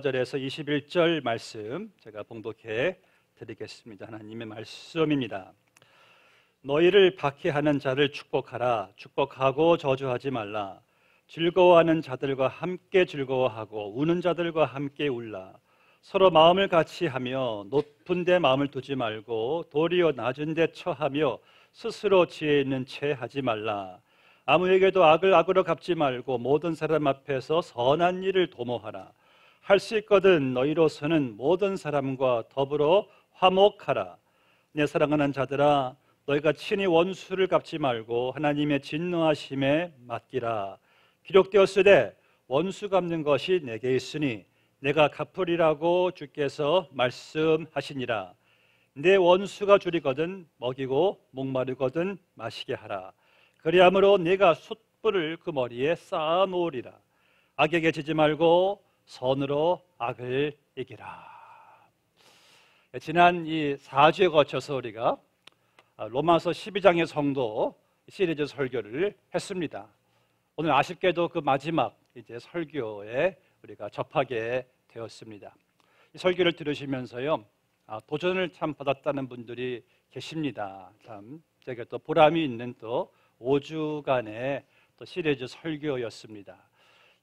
절에서 21절 말씀 제가 봉독해 드리겠습니다. 하나님의 말씀입니다. 너희를 박해하는 자를 축복하라. 축복하고 저주하지 말라. 즐거워하는 자들과 함께 즐거워하고 우는 자들과 함께 울라. 서로 마음을 같이 하며 높은 데 마음을 두지 말고 도리어 낮은 데 처하며 스스로 지혜 있는 채 하지 말라. 아무에게도 악을 악으로 갚지 말고 모든 사람 앞에서 선한 일을 도모하라. 할 수 있거든 너희로서는 모든 사람과 더불어 화목하라. 내 사랑하는 자들아, 너희가 친히 원수를 갚지 말고 하나님의 진노하심에 맡기라. 기록되었으되 원수 갚는 것이 내게 있으니 내가 갚으리라고 주께서 말씀하시니라. 내 원수가 줄이거든 먹이고 목마르거든 마시게 하라. 그리함으로 네가 숯불을 그 머리에 쌓아 놓으리라. 악에게 지지 말고 선으로 악을 이기라. 지난 이 4주에 거쳐서 우리가 로마서 12장의 성도 시리즈 설교를 했습니다. 오늘 아쉽게도 그 마지막 이제 설교에 우리가 접하게 되었습니다. 이 설교를 들으시면서요, 도전을 참 받았다는 분들이 계십니다. 참 제가 또 보람이 있는 또 5주간의 또 시리즈 설교였습니다.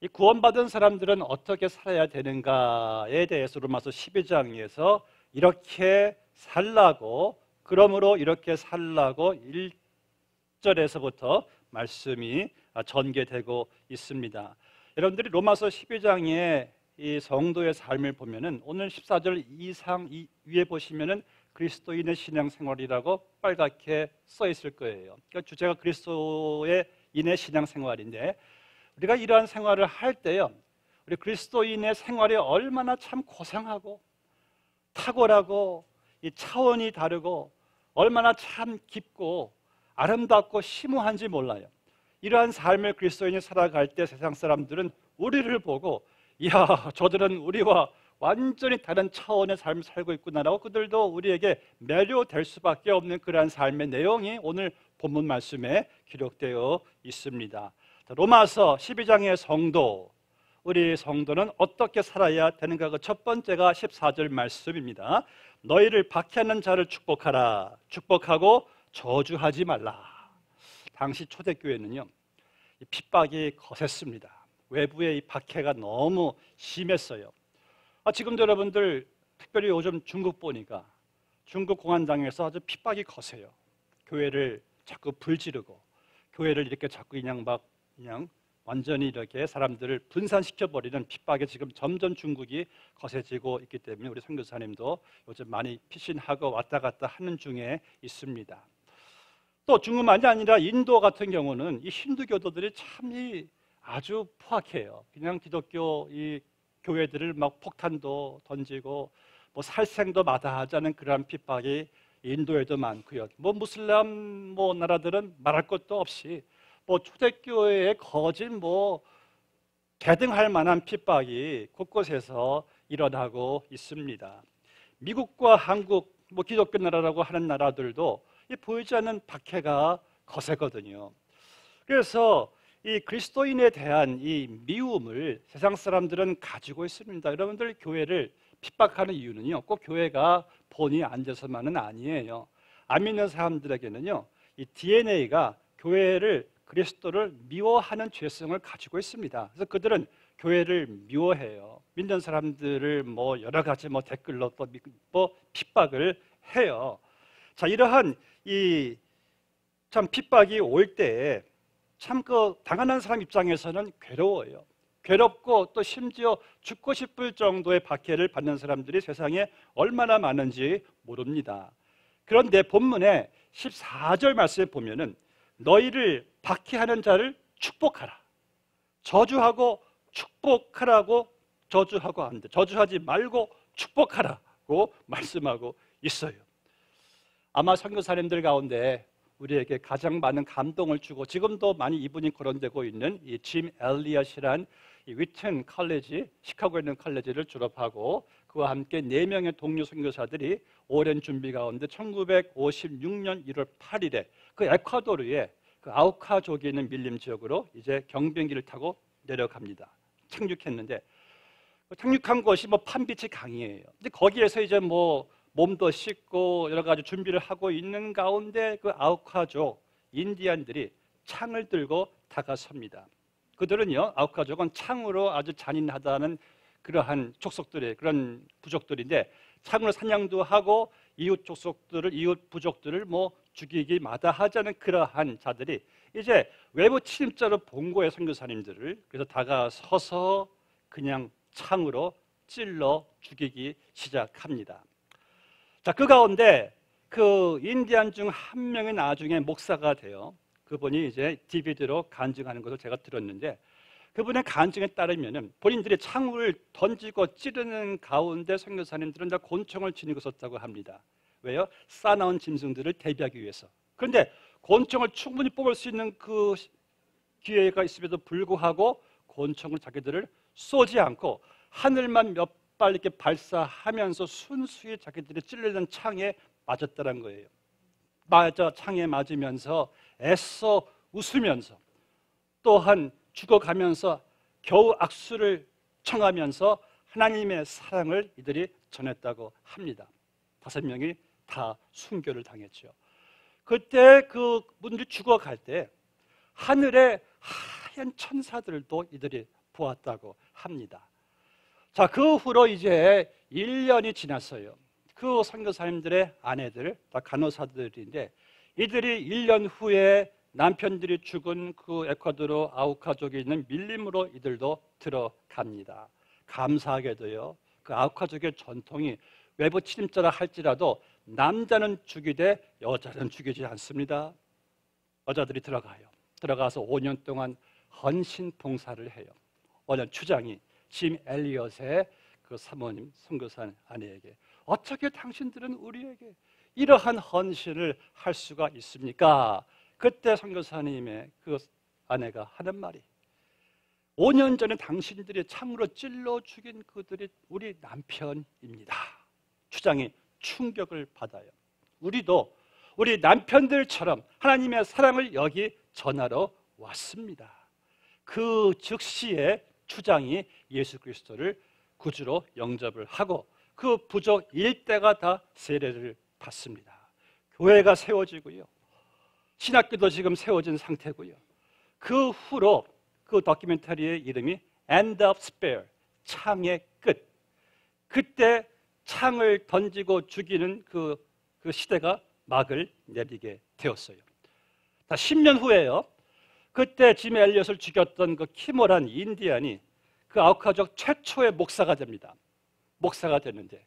이 구원받은 사람들은 어떻게 살아야 되는가에 대해서 로마서 12장에서 이렇게 살라고, 그러므로 이렇게 살라고 1절에서부터 말씀이 전개되고 있습니다. 여러분들이 로마서 12장의 이 성도의 삶을 보면은 오늘 14절 이상 위에 보시면은 그리스도인의 신앙생활이라고 빨갛게 써 있을 거예요. 그러니까 주제가 그리스도인의 신앙생활인데, 우리가 이러한 생활을 할 때요, 우리 그리스도인의 생활이 얼마나 참 고상하고 탁월하고 이 차원이 다르고 얼마나 참 깊고 아름답고 심오한지 몰라요. 이러한 삶을 그리스도인이 살아갈 때 세상 사람들은 우리를 보고, 이야, 저들은 우리와 완전히 다른 차원의 삶을 살고 있구나라고 그들도 우리에게 매료될 수밖에 없는 그러한 삶의 내용이 오늘 본문 말씀에 기록되어 있습니다. 로마서 12장의 성도, 우리 성도는 어떻게 살아야 되는가? 그 첫 번째가 14절 말씀입니다. 너희를 박해하는 자를 축복하라. 축복하고 저주하지 말라. 당시 초대교회는요, 이 핍박이 거셌습니다. 외부의 이 박해가 너무 심했어요. 지금도 여러분들 특별히 요즘 중국 보니까 중국 공안당에서 아주 핍박이 거세요. 교회를 자꾸 불지르고 교회를 이렇게 자꾸 그냥 완전히 이렇게 사람들을 분산시켜버리는 핍박에 지금 점점 중국이 거세지고 있기 때문에 우리 선교사님도 요즘 많이 피신하고 왔다 갔다 하는 중에 있습니다. 또 중국만이 아니라 인도 같은 경우는 이 힌두교도들이 참 아주 포악해요. 그냥 기독교 이 교회들을 막 폭탄도 던지고 뭐 살생도 마다하자는 그러한 핍박이 인도에도 많고요. 뭐 무슬람 나라들은 말할 것도 없이 초대교회의 거진 대등할 만한 핍박이 곳곳에서 일어나고 있습니다. 미국과 한국 기독교 나라라고 하는 나라들도 보이지 않는 박해가 거세거든요. 그래서 이 그리스도인에 대한 이 미움을 세상 사람들은 가지고 있습니다. 여러분들 교회를 핍박하는 이유는요, 꼭 교회가 본이 안 돼서만은 아니에요. 안 믿는 사람들에게는요, 이 DNA가 그리스도를 미워하는 죄성을 가지고 있습니다. 그래서 그들은 교회를 미워해요. 믿는 사람들을 여러 가지 댓글로 또 핍박을 해요. 자, 이러한 이 참 핍박이 올 때에 참 당하는 사람 입장에서는 괴로워요. 괴롭고 또 심지어 죽고 싶을 정도의 박해를 받는 사람들이 세상에 얼마나 많은지 모릅니다. 그런데 본문의 14절 말씀에 보면은 너희를 박해하는 자를 축복하라. 저주하고 축복하라고, 저주하고 안 돼. 저주하지 말고 축복하라고 말씀하고 있어요. 아마 선교사님들 가운데 우리에게 가장 많은 감동을 주고 지금도 많이 이분이 거론되고 있는 이 짐 엘리엇이란 이 위튼 칼리지, 시카고에 있는 칼리지를 졸업하고 그와 함께 4명의 동료 선교사들이 오랜 준비 가운데 1956년 1월 8일에 그 에콰도르의 그 아우카족이 있는 밀림 지역으로 이제 경비행기를 타고 내려갑니다. 착륙했는데 착륙한 곳이 뭐 판비치 강이에요. 근데 거기에서 이제 뭐 몸도 씻고 여러 가지 준비를 하고 있는 가운데 그 아우카족 인디안들이 창을 들고 다가섭니다. 그들은요, 아우카족은 창으로 아주 잔인하다는 그러한 족속들의 그런 부족들인데 창으로 사냥도 하고 이웃 족속들을 이웃 부족들을 뭐 죽이기 마다하자는 그러한 자들이 이제 외부 침입자로 본 거예요, 선교사님들을. 그래서 다가서서 그냥 창으로 찔러 죽이기 시작합니다. 자, 그 가운데 그 인디안 중 한 명이 나중에 목사가 돼요. 그분이 이제 DVD로 간증하는 것을 제가 들었는데 그분의 간증에 따르면은 본인들이 창을 던지고 찌르는 가운데 선교사님들은 다 곤충을 지니고 있었다고 합니다. 왜요? 싸나운 짐승들을 대비하기 위해서. 그런데 곤충을 충분히 뽑을 수 있는 그 기회가 있음에도 불구하고 곤충을 자기들을 쏘지 않고 하늘만 몇 발 이렇게 발사하면서 순수히 자기들이 찔리는 창에 맞았다는 거예요. 창에 맞으면서 애써 웃으면서 또한 죽어가면서 겨우 악수를 청하면서 하나님의 사랑을 이들이 전했다고 합니다. 5명이 다 순교를 당했죠. 그때 그 분들이 죽어갈 때 하늘에 하얀 천사들도 이들이 보았다고 합니다. 자, 그 후로 이제 1년이 지났어요. 그 선교사님들의 아내들, 다 간호사들인데 이들이 1년 후에 남편들이 죽은 그 에콰도르 아우카족에 있는 밀림으로 이들도 들어갑니다. 감사하게도요, 그 아우카족의 전통이 외부 침입자라 할지라도 남자는 죽이되 여자는 죽이지 않습니다. 여자들이 들어가서 5년 동안 헌신 봉사를 해요. 5년 추장이 짐 엘리엇의 그 사모님 선교사 아내에게 어떻게 당신들은 우리에게 이러한 헌신을 할 수가 있습니까? 그때 선교사님의 그 아내가 하는 말이 5년 전에 당신들이 창으로 찔러 죽인 그들이 우리 남편입니다. 추장이 충격을 받아요. 우리도 우리 남편들처럼 하나님의 사랑을 여기 전하러 왔습니다. 그 즉시에 추장이 예수 그리스도를 구주로 영접을 하고 그 부족 일대가 다 세례를 받습니다. 교회가 세워지고요, 신학교도 지금 세워진 상태고요. 그 후로 그 다큐멘터리의 이름이 End of Spear, 창의 끝. 그때 창을 던지고 죽이는 그 시대가 막을 내리게 되었어요. 10년 후에요, 그때 짐 엘리엇을 죽였던 그 키모란 인디안이 그 아우카족 최초의 목사가 됩니다. 목사가 되는데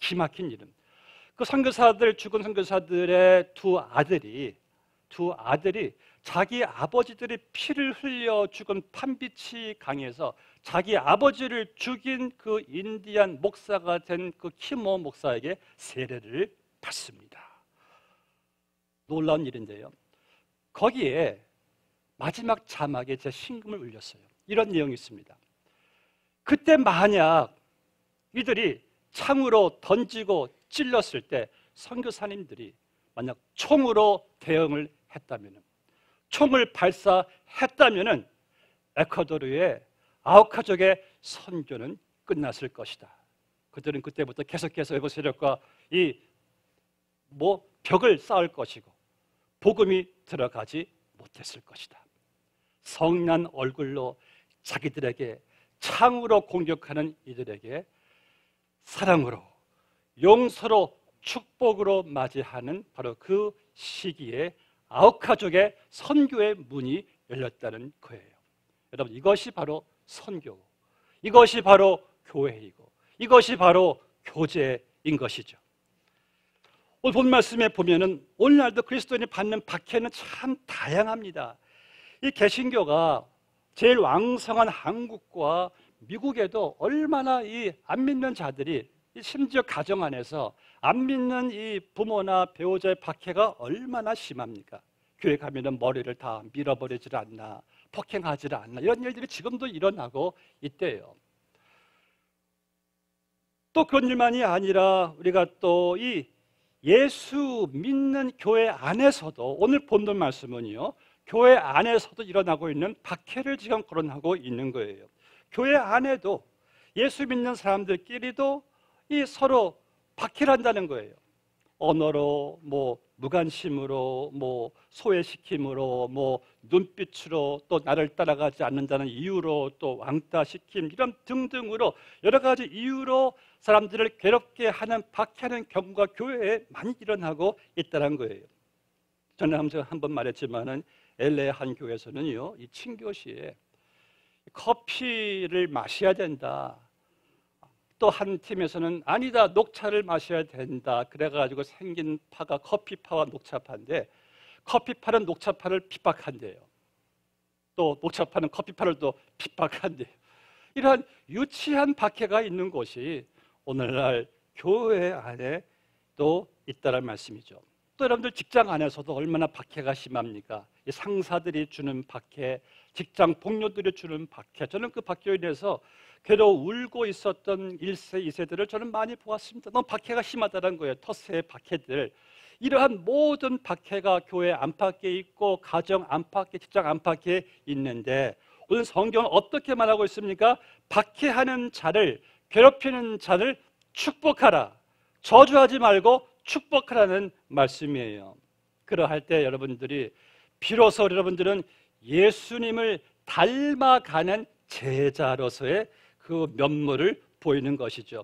기막힌 이름. 그 죽은 선교사들의 두 아들이 자기 아버지들이 피를 흘려 죽은 판비치 강에서 자기 아버지를 죽인 그 인디안 목사가 된 그 키모 목사에게 세례를 받습니다. 놀라운 일인데요, 거기에 마지막 자막에 제 신금을 울렸어요. 이런 내용이 있습니다. 그때 만약 이들이 창으로 던지고 찔렀을 때 선교사님들이 만약 총으로 대응을 했다면, 총을 발사했다면 에콰도르의 아우카족의 선교는 끝났을 것이다. 그들은 그때부터 계속해서 외부 세력과 벽을 쌓을 것이고 복음이 들어가지 못했을 것이다. 성난 얼굴로 자기들에게 창으로 공격하는 이들에게 사랑으로, 용서로, 축복으로 맞이하는 바로 그 시기에 아우카족의 선교의 문이 열렸다는 거예요. 여러분, 이것이 바로 선교고, 이것이 바로 교회이고, 이것이 바로 교제인 것이죠. 오늘 본 말씀에 보면은 오늘날도 그리스도인이 받는 박해는 참 다양합니다. 이 개신교가 제일 왕성한 한국과 미국에도 얼마나 이 안 믿는 자들이, 심지어 가정 안에서 안 믿는 이 부모나 배우자의 박해가 얼마나 심합니까? 교회 가면은 머리를 다 밀어버리질 않나, 폭행하질 않나, 이런 일들이 지금도 일어나고 있대요. 또 그런 일만이 아니라 우리가 또 이 예수 믿는 교회 안에서도, 오늘 본문 말씀은요, 교회 안에서도 일어나고 있는 박해를 지금 거론하고 있는 거예요. 교회 안에도 예수 믿는 사람들끼리도 이 서로 박해를 한다는 거예요. 언어로, 무관심으로, 소외시킴으로, 눈빛으로, 또 나를 따라가지 않는다는 이유로, 또 왕따시킴, 이런 등등으로 여러 가지 이유로 사람들을 괴롭게 하는, 박해하는 경우가 교회에 많이 일어나고 있다는 거예요. 저는 한번 말했지만은 LA 한 교회에서는요, 이 친교시에 커피를 마셔야 된다. 또 한 팀에서는 아니다, 녹차를 마셔야 된다. 그래가지고 생긴 파가 커피파와 녹차파인데, 커피파는 녹차파를 핍박한대요. 또 녹차파는 커피파를 또 핍박한대요. 이러한 유치한 박해가 있는 곳이 오늘날 교회 안에 또 있다는 말씀이죠. 또 여러분들 직장 안에서도 얼마나 박해가 심합니까? 이 상사들이 주는 박해, 직장 동료들이 주는 박해. 저는 그 박해로 인해서 괴로워 울고 있었던 1세, 2세들을 저는 많이 보았습니다. 너무 박해가 심하다는 거예요. 텃세의 박해들. 이러한 모든 박해가 교회 안팎에 있고, 가정 안팎에, 직장 안팎에 있는데, 오늘 성경은 어떻게 말하고 있습니까? 박해하는 자를, 괴롭히는 자를 축복하라. 저주하지 말고 축복하라는 말씀이에요. 그러할 때 여러분들이 비로소 여러분들은 예수님을 닮아가는 제자로서의 그 면모를 보이는 것이죠.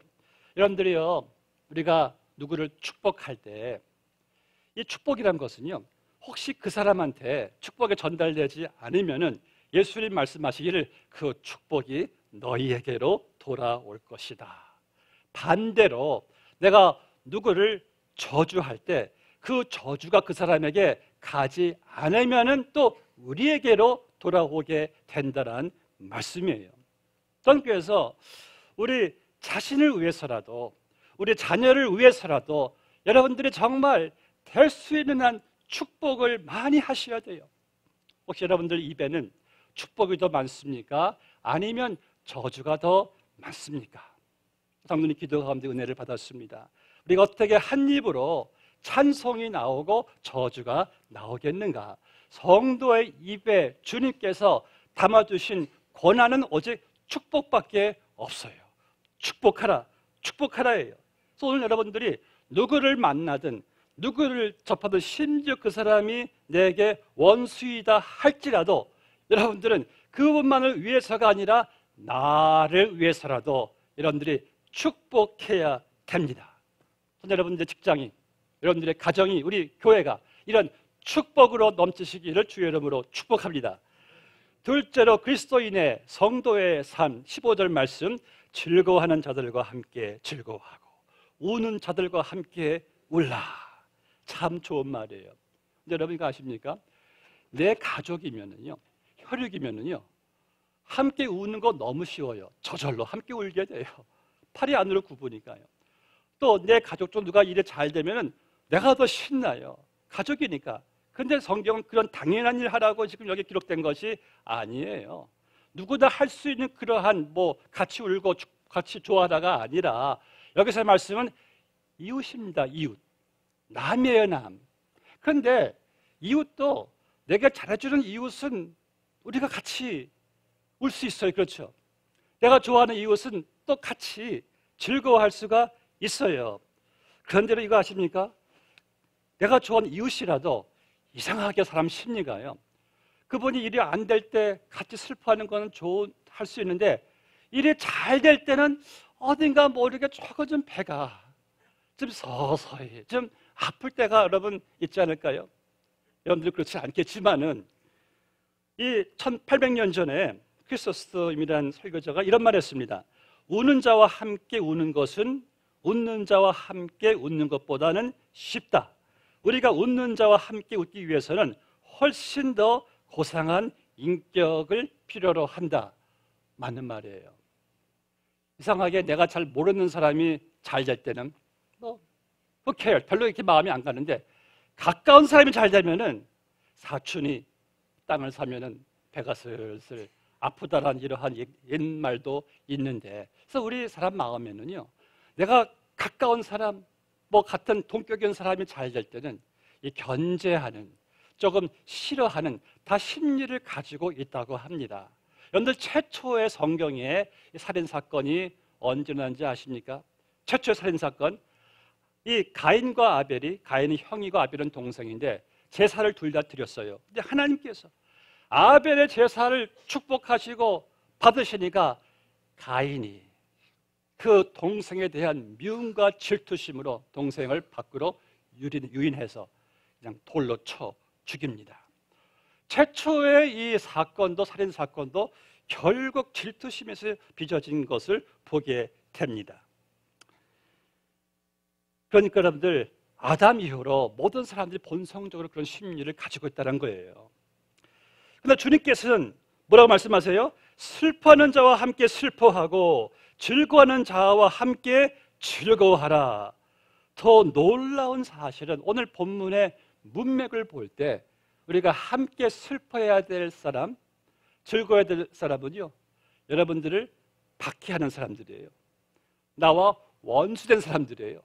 여러분들이요, 우리가 누구를 축복할 때 이 축복이란 것은요, 혹시 그 사람한테 축복이 전달되지 않으면은 예수님 말씀하시기를 그 축복이 너희에게로 돌아올 것이다. 반대로 내가 누구를 저주할 때 그 저주가 그 사람에게 가지 않으면은 또 우리에게로 돌아오게 된다는 말씀이에요. 저는 그래서 우리 자신을 위해서라도, 우리 자녀를 위해서라도 여러분들이 정말 될 수 있는 한 축복을 많이 하셔야 돼요. 혹시 여러분들 입에는 축복이 더 많습니까? 아니면 저주가 더 많습니까? 성도님 기도 가운데 은혜를 받았습니다. 우리가 어떻게 한 입으로 찬송이 나오고 저주가 나오겠는가? 성도의 입에 주님께서 담아두신 권한은 오직 축복밖에 없어요. 축복하라, 축복하라예요. 그래서 오늘 여러분들이 누구를 만나든 누구를 접하든, 심지어 그 사람이 내게 원수이다 할지라도 여러분들은 그분만을 위해서가 아니라 나를 위해서라도 여러분들이 축복해야 됩니다. 여러분들의 직장이, 여러분들의 가정이, 우리 교회가 이런 축복으로 넘치시기를 주의 이름으로 축복합니다. 둘째로 그리스도인의 성도의 삶, 15절 말씀, 즐거워하는 자들과 함께 즐거워하고 우는 자들과 함께 울라. 참 좋은 말이에요. 근데 여러분 이거 아십니까? 내 가족이면은요, 혈육이면은요, 함께 우는 거 너무 쉬워요. 저절로 함께 울게 돼요. 팔이 안으로 굽으니까요. 또 내 가족 중 누가 일에 잘 되면은 내가 더 신나요. 가족이니까. 근데 성경은 그런 당연한 일 하라고 지금 여기 기록된 것이 아니에요. 누구나 할 수 있는 그러한 같이 울고 같이 좋아하다가 아니라 여기서 말씀은 이웃입니다. 이웃. 남이에요, 남. 그런데 이웃도 내가 잘해주는 이웃은 우리가 같이 울 수 있어요. 그렇죠? 내가 좋아하는 이웃은 또 같이 즐거워할 수가 있어요. 그런데 이거 아십니까? 내가 좋아하는 이웃이라도 이상하게 사람 심리가요, 그분이 일이 안 될 때 같이 슬퍼하는 거는 할 수 있는데 일이 잘 될 때는 어딘가 모르게 조금 좀 배가 좀 서서히 좀 아플 때가 여러분 있지 않을까요? 여러분들 그렇지 않겠지만은 이 1800년 전에 크리소스토임이라는 설교자가 이런 말을 했습니다. 우는 자와 함께 우는 것은 웃는 자와 함께 웃는 것보다는 쉽다. 우리가 웃는 자와 함께 웃기 위해서는 훨씬 더 고상한 인격을 필요로 한다. 맞는 말이에요. 이상하게 내가 잘 모르는 사람이 잘 될 때는 who cares? 별로 이렇게 마음이 안 가는데 가까운 사람이 잘 되면은 사촌이 땅을 사면은 배가 슬슬 아프다라는 이러한 옛말도 있는데, 그래서 우리 사람 마음에는요, 내가 가까운 사람, 같은 동격인 사람이 잘 될 때는 이 견제하는, 조금 싫어하는 다 심리를 가지고 있다고 합니다. 여러분들 최초의 성경에 살인 사건이 언제 일어난지 아십니까? 최초의 살인사건, 이 가인과 아벨이, 가인이 형이고 아벨은 동생인데 제사를 둘 다 드렸어요. 근데 하나님께서 아벨의 제사를 축복하시고 받으시니까 가인이 그 동생에 대한 미움과 질투심으로 동생을 밖으로 유인해서 그냥 돌로 쳐 죽입니다. 최초의 이 사건도, 살인사건도 결국 질투심에서 빚어진 것을 보게 됩니다. 그러니까 여러분들, 아담 이후로 모든 사람들이 본성적으로 그런 심리를 가지고 있다는 거예요. 그러나 주님께서는 뭐라고 말씀하세요? 슬퍼하는 자와 함께 슬퍼하고 즐거워하는 자와 함께 즐거워하라. 더 놀라운 사실은 오늘 본문의 문맥을 볼 때 우리가 함께 슬퍼해야 될 사람, 즐거워해야 될 사람은요, 여러분들을 박해하는 사람들이에요. 나와 원수된 사람들이에요.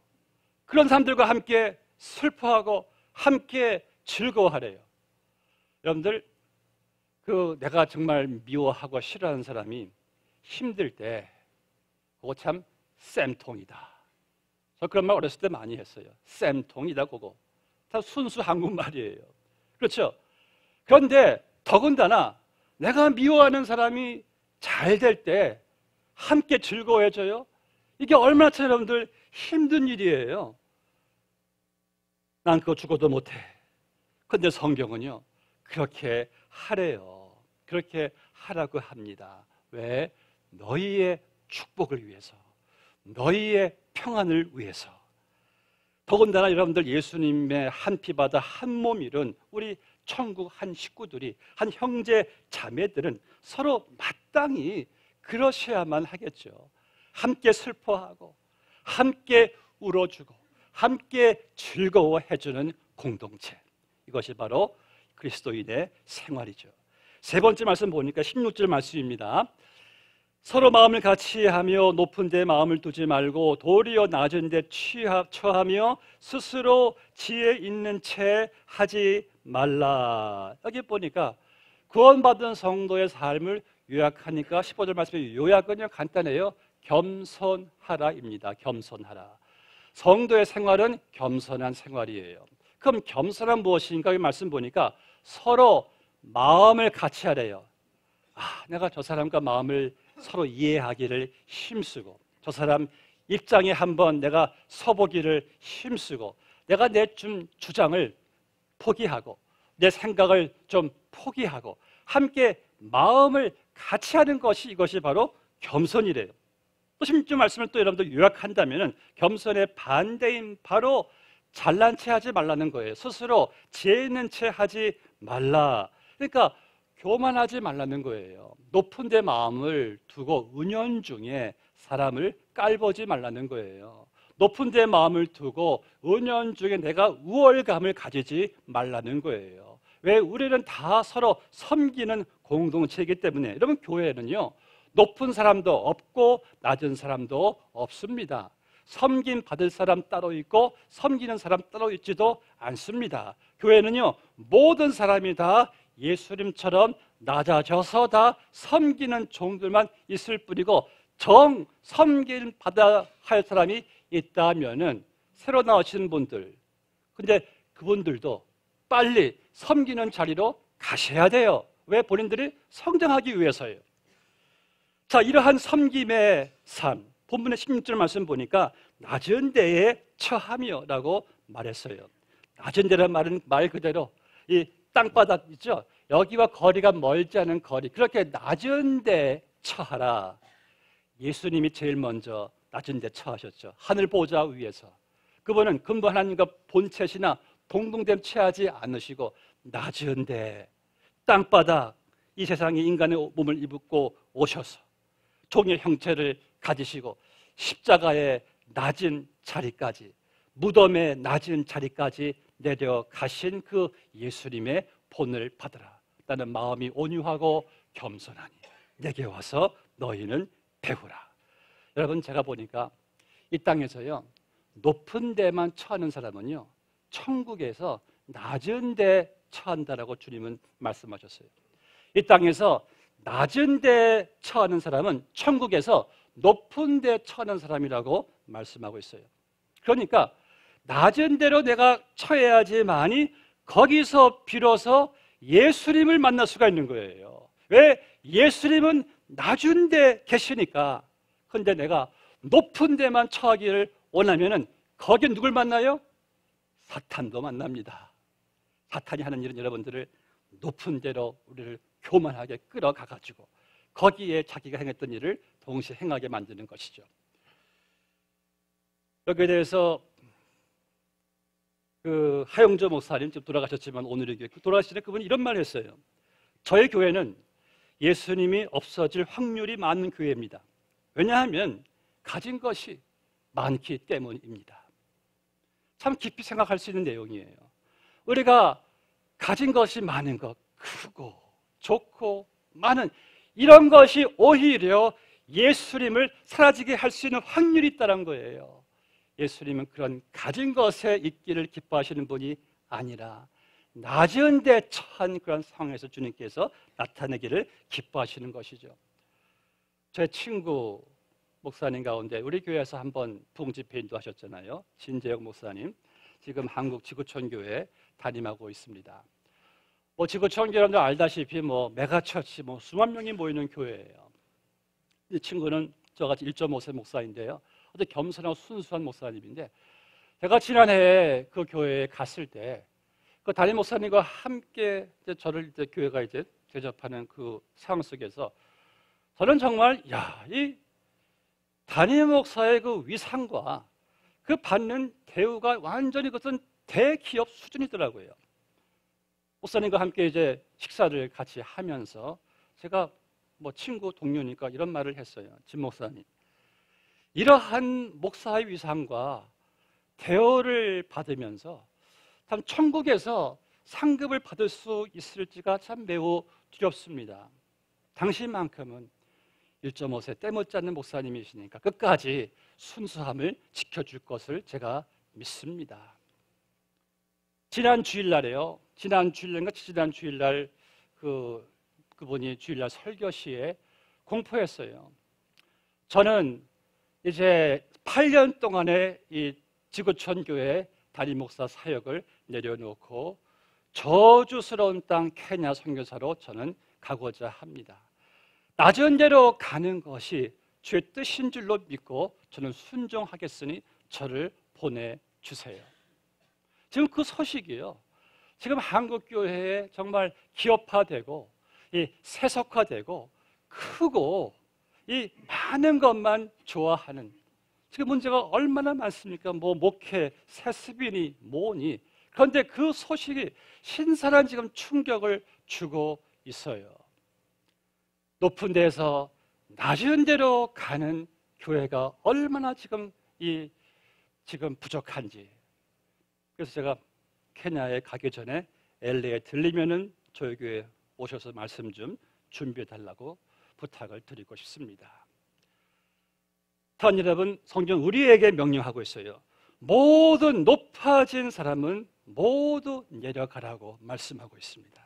그런 사람들과 함께 슬퍼하고 함께 즐거워하래요. 여러분들, 내가 정말 미워하고 싫어하는 사람이 힘들 때 그거 참 쌤통이다. 저 그런 말 어렸을 때 많이 했어요. 쌤통이다, 그거. 다 순수 한국말이에요. 그렇죠? 그런데 더군다나 내가 미워하는 사람이 잘 될 때 함께 즐거워해줘요. 이게 얼마나 여러분들 힘든 일이에요. 난 그거 죽어도 못해. 그런데 성경은요, 그렇게 하래요. 그렇게 하라고 합니다. 왜? 너희의 축복을 위해서, 너희의 평안을 위해서. 더군다나 여러분들, 예수님의 한 피바다 한 몸 이룬 우리 천국 한 식구들이, 한 형제 자매들은 서로 마땅히 그러셔야만 하겠죠. 함께 슬퍼하고 함께 울어주고 함께 즐거워해주는 공동체, 이것이 바로 그리스도인의 생활이죠. 세 번째 말씀 보니까 16절 말씀입니다. 서로 마음을 같이 하며 높은 데 마음을 두지 말고 도리어 낮은 데 처하며 스스로 지혜 있는 채 하지 말라. 여기 보니까 구원받은 성도의 삶을 요약하니까 15절 말씀의 요약은요, 간단해요. 겸손하라입니다. 겸손하라. 성도의 생활은 겸손한 생활이에요. 그럼 겸손한 무엇인가? 이 말씀 보니까 서로 마음을 같이 하래요. 내가 저 사람과 마음을 서로 이해하기를 힘쓰고, 저 사람 입장에 한번 내가 서보기를 힘쓰고, 내가 내 주장을 포기하고 내 생각을 좀 포기하고 함께 마음을 같이 하는 것이, 이것이 바로 겸손이래요. 또 16절 말씀을 또 여러분들 요약한다면 겸손의 반대인 바로 잘난 체 하지 말라는 거예요. 스스로 지혜 있는 채 하지 말라. 그러니까 교만하지 말라는 거예요. 높은 데 마음을 두고 은연중에 사람을 깔보지 말라는 거예요. 높은 데 마음을 두고 은연중에 내가 우월감을 가지지 말라는 거예요. 왜? 우리는 다 서로 섬기는 공동체이기 때문에. 여러분, 교회는요, 높은 사람도 없고 낮은 사람도 없습니다. 섬김 받을 사람 따로 있고 섬기는 사람 따로 있지도 않습니다. 교회는요, 모든 사람이 다 예수님처럼 낮아져서 다 섬기는 종들만 있을 뿐이고, 섬김 받아야 할 사람이 있다면은 새로 나오신 분들, 근데 그분들도 빨리 섬기는 자리로 가셔야 돼요. 왜? 본인들이 성장하기 위해서예요. 자, 이러한 섬김의 삶, 본문의 16절 말씀 보니까 낮은 데에 처하며 라고 말했어요. 낮은 데란 말은 말 그대로 이 땅바닥 있죠? 여기와 거리가 멀지 않은 거리, 그렇게 낮은 데 처하라. 예수님이 제일 먼저 낮은 데 처하셨죠. 하늘 보좌 위에서. 그분은 근본 하나님과 본체시나 동등됨 취하지 않으시고 낮은 데, 땅바닥, 이 세상에 인간의 몸을 입고 오셔서 종의 형체를 가지시고 십자가의 낮은 자리까지, 무덤의 낮은 자리까지 내려가신 그 예수님의 본을 받으라. 나는 마음이 온유하고 겸손하니 내게 와서 너희는 배우라. 여러분, 제가 보니까 이 땅에서요, 높은 데만 처하는 사람은요, 천국에서 낮은 데 처한다라고 주님은 말씀하셨어요. 이 땅에서 낮은 데 처하는 사람은 천국에서 높은 데 처하는 사람이라고 말씀하고 있어요. 그러니까 낮은 데로 내가 처해야지만이 거기서 비로소 예수님을 만날 수가 있는 거예요. 왜? 예수님은 낮은 데 계시니까. 그런데 내가 높은 데만 처하기를 원하면은 거기 누굴 만나요? 사탄도 만납니다. 사탄이 하는 일은 여러분들을 높은 데로 우리를 교만하게 끌어가가지고 거기에 자기가 행했던 일을 동시에 행하게 만드는 것이죠. 여기에 대해서 그 하영조 목사님 지금 돌아가셨지만 오늘의 교회 돌아가시는 그분이 이런 말을 했어요. 저희 교회는 예수님이 없어질 확률이 많은 교회입니다. 왜냐하면 가진 것이 많기 때문입니다. 참 깊이 생각할 수 있는 내용이에요. 우리가 가진 것이 많은 것, 크고 좋고 많은 이런 것이 오히려 예수님을 사라지게 할 수 있는 확률이 있다는 거예요. 예수님은 그런 가진 것에 있기를 기뻐하시는 분이 아니라 낮은 데 처한 그런 상황에서 주님께서 나타내기를 기뻐하시는 것이죠. 제 친구 목사님 가운데 우리 교회에서 한번 부흥집회인도 하셨잖아요. 진재영 목사님, 지금 한국 지구촌교회 담임하고 있습니다. 지구촌 여러분들 알다시피 메가처치 수만 명이 모이는 교회예요. 이 친구는 저같이 1.5세 목사인데요. 아주 겸손하고 순수한 목사님인데, 제가 지난해 그 교회에 갔을 때 그 담임 목사님과 함께 저를 교회가 대접하는 그 상황 속에서 저는 정말 이 담임 목사의 그 위상과 그 받는 대우가 완전히 그것은 대기업 수준이더라고요. 목사님과 함께 식사를 같이 하면서 제가 친구 동료니까 이런 말을 했어요. 진 목사님, 이러한 목사의 위상과 대우를 받으면서 참 천국에서 상급을 받을 수 있을지가 참 매우 두렵습니다. 당신만큼은 1.5세 때묻지 않는 목사님이시니까 끝까지 순수함을 지켜줄 것을 제가 믿습니다. 지난 주일날에요. 지난 주일날 그분이 주일날 설교 시에 공포했어요. 저는 이제 8년 동안의 이 지구촌 교회 담임 목사 사역을 내려놓고 저주스러운 땅 케냐 선교사로 저는 가고자 합니다. 낮은 데로 가는 것이 주의 뜻인 줄로 믿고 저는 순종하겠으니 저를 보내주세요. 지금 그 소식이요, 지금 한국교회에 정말 기업화되고 세속화되고 크고 이 많은 것만 좋아하는, 지금 문제가 얼마나 많습니까? 목회, 세습이니 뭐니. 그런데 그 소식이 신선한 지금 충격을 주고 있어요. 높은 데서 낮은 데로 가는 교회가 얼마나 지금 부족한지. 그래서 제가 케냐에 가기 전에 LA에 들리면은 저희 교회 오셔서 말씀 좀 준비해 달라고 부탁을 드리고 싶습니다. 여러분, 성경 우리에게 명령하고 있어요. 모든 높아진 사람은 모두 내려가라고 말씀하고 있습니다.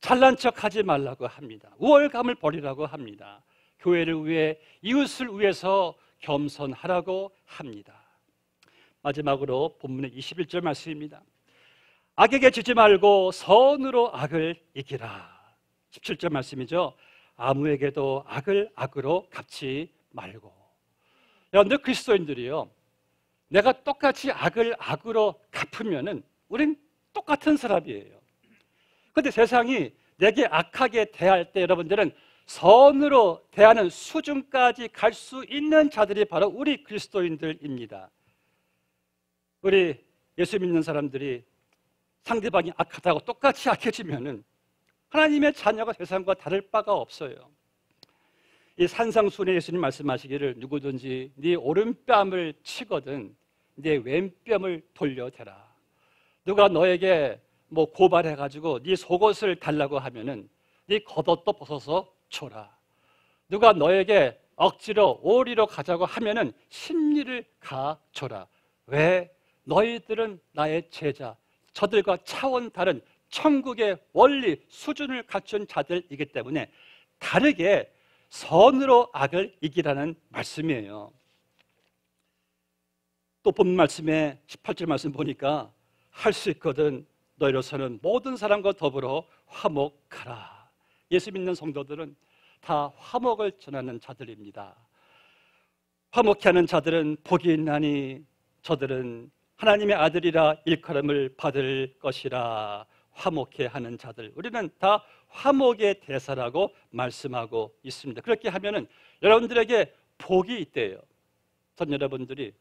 잘난 척하지 말라고 합니다. 우월감을 버리라고 합니다. 교회를 위해, 이웃을 위해서 겸손하라고 합니다. 마지막으로 본문의 21절 말씀입니다. 악에게 지지 말고 선으로 악을 이기라. 17절 말씀이죠. 아무에게도 악을 악으로 갚지 말고. 여러분들 그리스도인들이요, 내가 똑같이 악을 악으로 갚으면은 우린 똑같은 사람이에요. 그런데 세상이 내게 악하게 대할 때 여러분들은 선으로 대하는 수준까지 갈 수 있는 자들이 바로 우리 그리스도인들입니다. 우리 예수 믿는 사람들이 상대방이 악하다고 똑같이 악해지면은 하나님의 자녀가 세상과 다를 바가 없어요. 이 산상수훈에 예수님 말씀하시기를 누구든지 네 오른뺨을 치거든 네 왼뺨을 돌려대라. 누가 너에게 고발해가지고 네 속옷을 달라고 하면은 네 겉옷도 벗어서 줘라. 누가 너에게 억지로 오리로 가자고 하면은 심리를 가줘라. 왜? 너희들은 나의 제자, 저들과 차원 다른 천국의 원리 수준을 갖춘 자들이기 때문에 다르게 선으로 악을 이기라는 말씀이에요. 또 본 말씀에 18절 말씀 보니까 할 수 있거든 너희로서는 모든 사람과 더불어 화목하라. 예수 믿는 성도들은 다 화목을 전하는 자들입니다. 화목케 하는 자들은 복이 있나니 저들은 하나님의 아들이라 일컬음을 받을 것이라. 화목케 하는 자들, 우리는 다 화목의 대사라고 말씀하고 있습니다. 그렇게 하면은 여러분들에게 복이 있대요. 전 여러분들이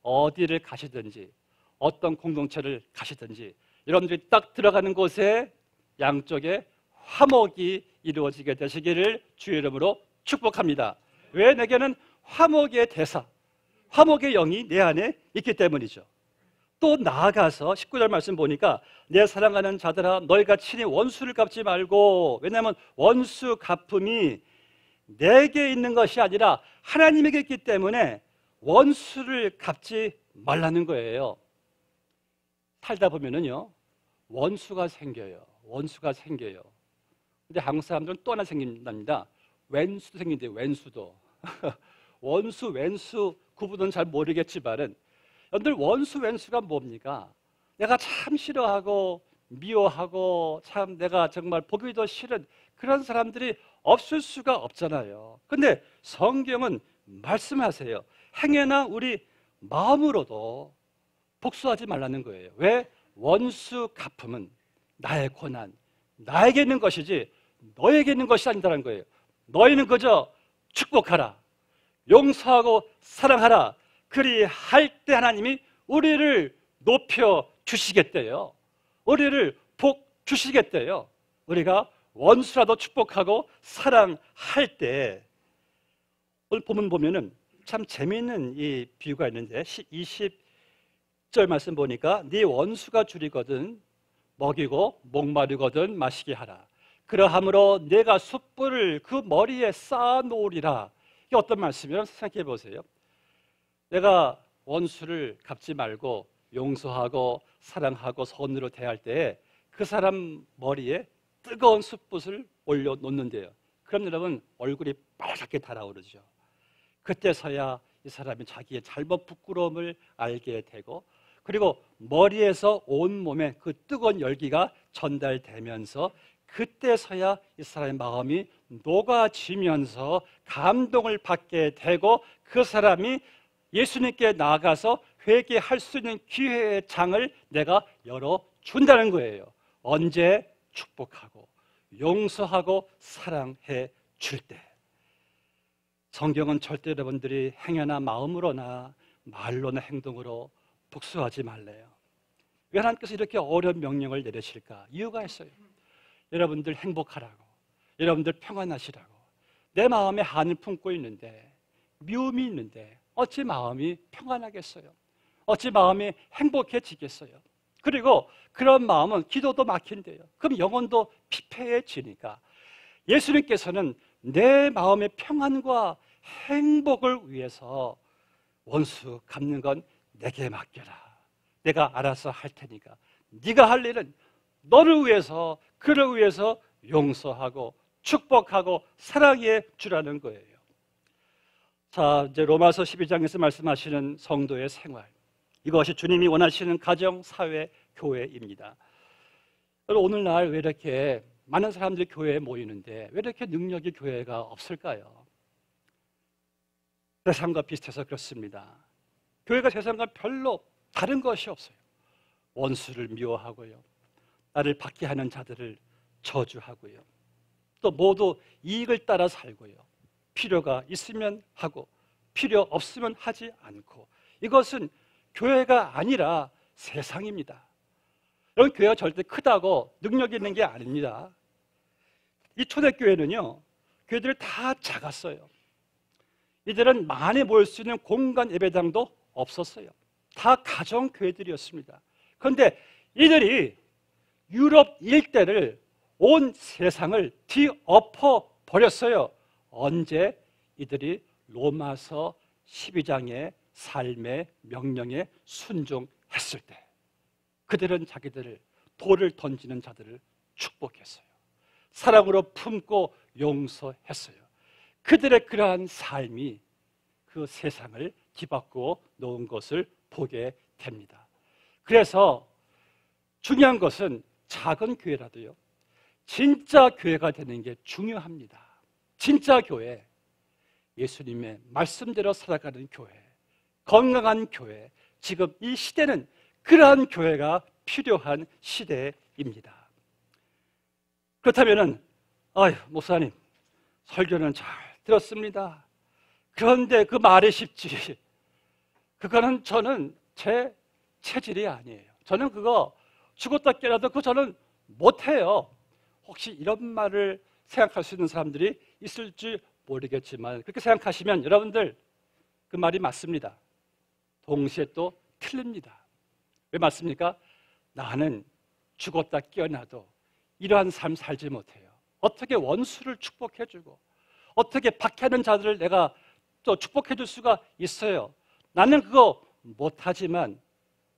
어디를 가시든지 어떤 공동체를 가시든지 여러분들이 딱 들어가는 곳에 양쪽에 화목이 이루어지게 되시기를 주의 이름으로 축복합니다. 왜? 내게는 화목의 대사, 화목의 영이 내 안에 있기 때문이죠. 또 나아가서 19절 말씀 보니까 내 사랑하는 자들아 너희가 친히 원수를 갚지 말고, 왜냐하면 원수 갚음이 내게 있는 것이 아니라 하나님에게 있기 때문에 원수를 갚지 말라는 거예요. 살다 보면은요 원수가 생겨요. 원수가 생겨요. 근데 한국 사람들은 또 하나 생긴답니다. 왼수도 생긴대요. 왼수도. 원수, 왼수 구분은 잘 모르겠지만은 여러분들 원수, 왼수가 뭡니까? 내가 참 싫어하고 미워하고 참 내가 정말 보기도 싫은 그런 사람들이 없을 수가 없잖아요. 근데 성경은 말씀하세요. 행여나 우리 마음으로도 복수하지 말라는 거예요. 왜? 원수 갚음은 나의 고난, 나에게 있는 것이지 너에게 있는 것이 아니다라는 거예요. 너희는 그저 축복하라, 용서하고 사랑하라. 그리할 때 하나님이 우리를 높여 주시겠대요. 우리를 복 주시겠대요. 우리가 원수라도 축복하고 사랑할 때. 오늘 본문 보면은 참 재미있는 이 비유가 있는데 20절 말씀 보니까 네 원수가 줄이거든 먹이고 목마르거든 마시게 하라. 그러함으로 내가 숯불을 그 머리에 쌓아 놓으리라. 이게 어떤 말씀이에요? 생각해 보세요. 내가 원수를 갚지 말고 용서하고 사랑하고 선으로 대할 때 그 사람 머리에 뜨거운 숯불을 올려놓는데요. 그럼 여러분 얼굴이 빨갛게 달아오르죠. 그때서야 이 사람이 자기의 잘못 부끄러움을 알게 되고, 그리고 머리에서 온 몸에 그 뜨거운 열기가 전달되면서 그때서야 이 사람의 마음이 녹아지면서 감동을 받게 되고 그 사람이 예수님께 나아가서 회개할 수 있는 기회의 장을 내가 열어준다는 거예요. 언제? 축복하고 용서하고 사랑해 줄 때. 성경은 절대 여러분들이 행여나 마음으로나 말로나 행동으로 복수하지 말래요. 왜 하나님께서 이렇게 어려운 명령을 내리실까? 이유가 있어요. 여러분들 행복하라고, 여러분들 평안하시라고. 내 마음에 한을 품고 있는데, 미움이 있는데 어찌 마음이 평안하겠어요? 어찌 마음이 행복해지겠어요? 그리고 그런 마음은 기도도 막힌대요. 그럼 영혼도 피폐해지니까 예수님께서는 내 마음의 평안과 행복을 위해서 원수 갚는 건 내게 맡겨라. 내가 알아서 할 테니까 네가 할 일은 너를 위해서, 그를 위해서 용서하고 축복하고 사랑해 주라는 거예요. 자, 이제 로마서 12장에서 말씀하시는 성도의 생활, 이것이 주님이 원하시는 가정, 사회, 교회입니다. 오늘날 왜 이렇게 많은 사람들이 교회에 모이는데 왜 이렇게 능력이 교회가 없을까요? 세상과 비슷해서 그렇습니다. 교회가 세상과 별로 다른 것이 없어요. 원수를 미워하고요, 나를 받게 하는 자들을 저주하고요, 또 모두 이익을 따라 살고요, 필요가 있으면 하고 필요 없으면 하지 않고, 이것은 교회가 아니라 세상입니다. 여러분, 교회가 절대 크다고 능력 있는 게 아닙니다. 이 초대교회는요, 교회들이 다 작았어요. 이들은 많이 모일 수 있는 공간 예배당도 없었어요. 다 가정교회들이었습니다. 그런데 이들이 유럽 일대를, 온 세상을 뒤엎어 버렸어요. 언제? 이들이 로마서 12장의 삶의 명령에 순종했을 때. 그들은 자기들을, 돌을 던지는 자들을 축복했어요. 사랑으로 품고 용서했어요. 그들의 그러한 삶이 그 세상을 뒤바꾸어 놓은 것을 보게 됩니다. 그래서 중요한 것은 작은 교회라도요, 진짜 교회가 되는 게 중요합니다. 진짜 교회, 예수님의 말씀대로 살아가는 교회, 건강한 교회, 지금 이 시대는 그러한 교회가 필요한 시대입니다. 그렇다면은 목사님, 설교는 잘 들었습니다. 그런데 그 말이 쉽지, 그거는 저는 제 체질이 아니에요. 저는 그거 죽었다 깨어나도 그거 저는 못해요. 혹시 이런 말을 생각할 수 있는 사람들이 있을지 모르겠지만, 그렇게 생각하시면 여러분들 그 말이 맞습니다. 동시에 또 틀립니다. 왜 맞습니까? 나는 죽었다 깨어나도 이러한 삶 살지 못해요. 어떻게 원수를 축복해주고 어떻게 박해하는 자들을 내가 또 축복해줄 수가 있어요. 나는 그거 못하지만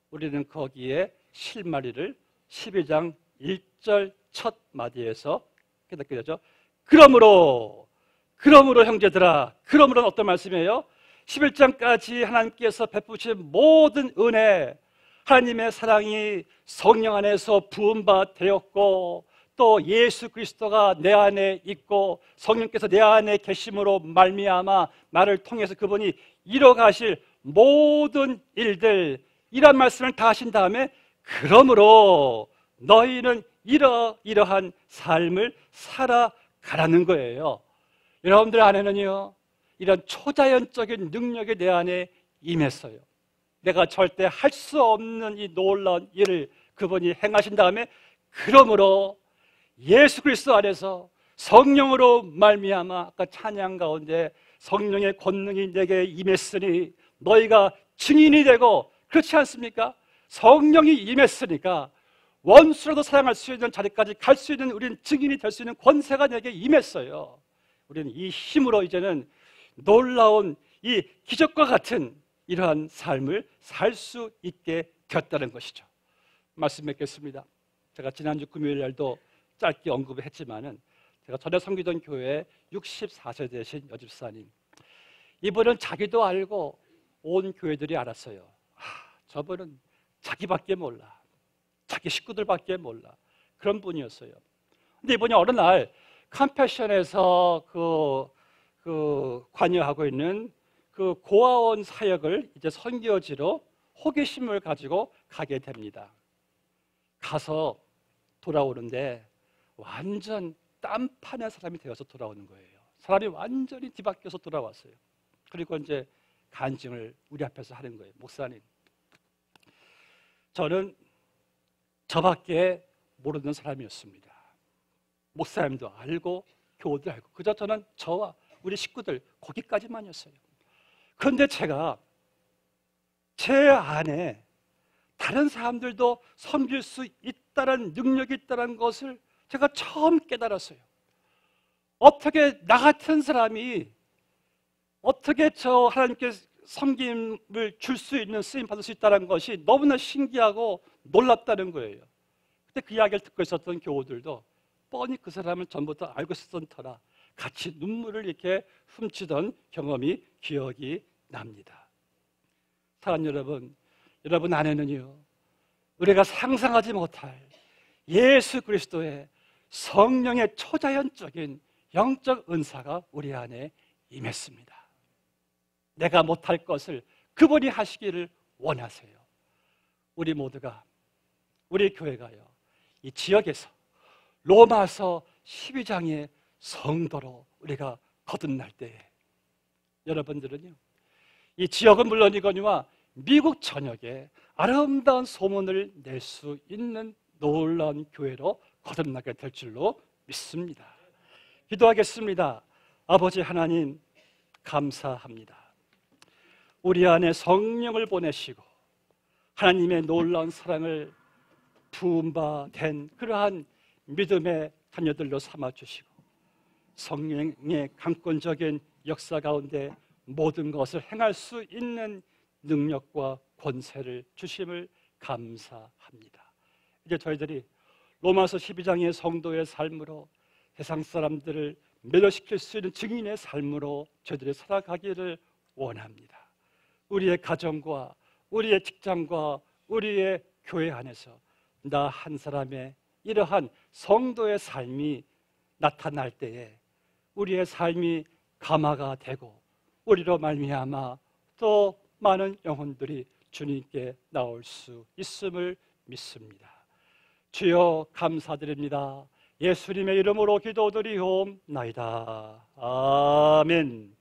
우리는 거기에 실마리를 12장 1절 첫 마디에서 깨닫게 되죠. 그러므로 형제들아, 그러므로는 어떤 말씀이에요? 11장까지 하나님께서 베푸신 모든 은혜, 하나님의 사랑이 성령 안에서 부음바 되었고, 또 예수 그리스도가 내 안에 있고 성령께서 내 안에 계심으로 말미암아 나를 통해서 그분이 이뤄가실 모든 일들, 이런 말씀을 다 하신 다음에 그러므로 너희는 이러한 삶을 살아가라는 거예요. 여러분들 안에는요, 이런 초자연적인 능력이 내 안에 임했어요. 내가 절대 할 수 없는 이 놀라운 일을 그분이 행하신 다음에 그러므로 예수 그리스도 안에서 성령으로 말미암아, 아까 찬양 가운데 성령의 권능이 내게 임했으니 너희가 증인이 되고, 그렇지 않습니까? 성령이 임했으니까 원수라도 사랑할 수 있는 자리까지 갈 수 있는, 우리는 증인이 될 수 있는 권세가 내게 임했어요. 우리는 이 힘으로 이제는 놀라운 이 기적과 같은 이러한 삶을 살 수 있게 되었다는 것이죠. 말씀 맺겠습니다. 제가 지난주 금요일 날도 짧게 언급을 했지만은, 제가 전에 섬기던 교회에 64세 되신 여집사님, 이분은 자기도 알고 온 교회들이 알았어요. 저분은 자기밖에 몰라, 자기 식구들밖에 몰라, 그런 분이었어요. 근데 이분이 어느 날 컴패션에서 관여하고 있는 그 고아원 사역을 이제 선교지로 호기심을 가지고 가게 됩니다. 가서 돌아오는데 완전 딴판의 사람이 되어서 돌아오는 거예요. 사람이 완전히 뒤바뀌어서 돌아왔어요. 그리고 이제 간증을 우리 앞에서 하는 거예요. 목사님, 저는 저밖에 모르는 사람이었습니다. 목사님도 알고 교우도 알고 그저 저는 저와 우리 식구들 거기까지만이었어요. 그런데 제가 제 안에 다른 사람들도 섬길 수 있다는 능력이 있다는 것을 제가 처음 깨달았어요. 어떻게 나 같은 사람이 어떻게 저 하나님께 섬김을 줄 수 있는, 쓰임 받을 수 있다는 것이 너무나 신기하고 놀랍다는 거예요. 그때 그 이야기를 듣고 있었던 교우들도 뻔히 그 사람을 전부터 알고 있었던 터라 같이 눈물을 이렇게 훔치던 경험이 기억이 납니다. 사랑하는 여러분, 여러분 안에는요, 우리가 상상하지 못할 예수 그리스도의 성령의 초자연적인 영적 은사가 우리 안에 임했습니다. 내가 못할 것을 그분이 하시기를 원하세요. 우리 모두가, 우리 교회가요, 이 지역에서 로마서 12장의 성도로 우리가 거듭날 때에 여러분들은요, 이 지역은 물론이거니와 미국 전역에 아름다운 소문을 낼 수 있는 놀라운 교회로 거듭나게 될 줄로 믿습니다. 기도하겠습니다. 아버지 하나님, 감사합니다. 우리 안에 성령을 보내시고 하나님의 놀라운 사랑을 부은 바 된 그러한 믿음의 자녀들로 삼아주시고 성령의 강권적인 역사 가운데 모든 것을 행할 수 있는 능력과 권세를 주심을 감사합니다. 이제 저희들이 로마서 12장의 성도의 삶으로 세상 사람들을 매료시킬 수 있는 증인의 삶으로 저희들이 살아가기를 원합니다. 우리의 가정과 우리의 직장과 우리의 교회 안에서 나 한 사람의 이러한 성도의 삶이 나타날 때에 우리의 삶이 감화가 되고 우리로 말미암아 또 많은 영혼들이 주님께 나올 수 있음을 믿습니다. 주여 감사드립니다. 예수님의 이름으로 기도드리옵나이다. 아멘.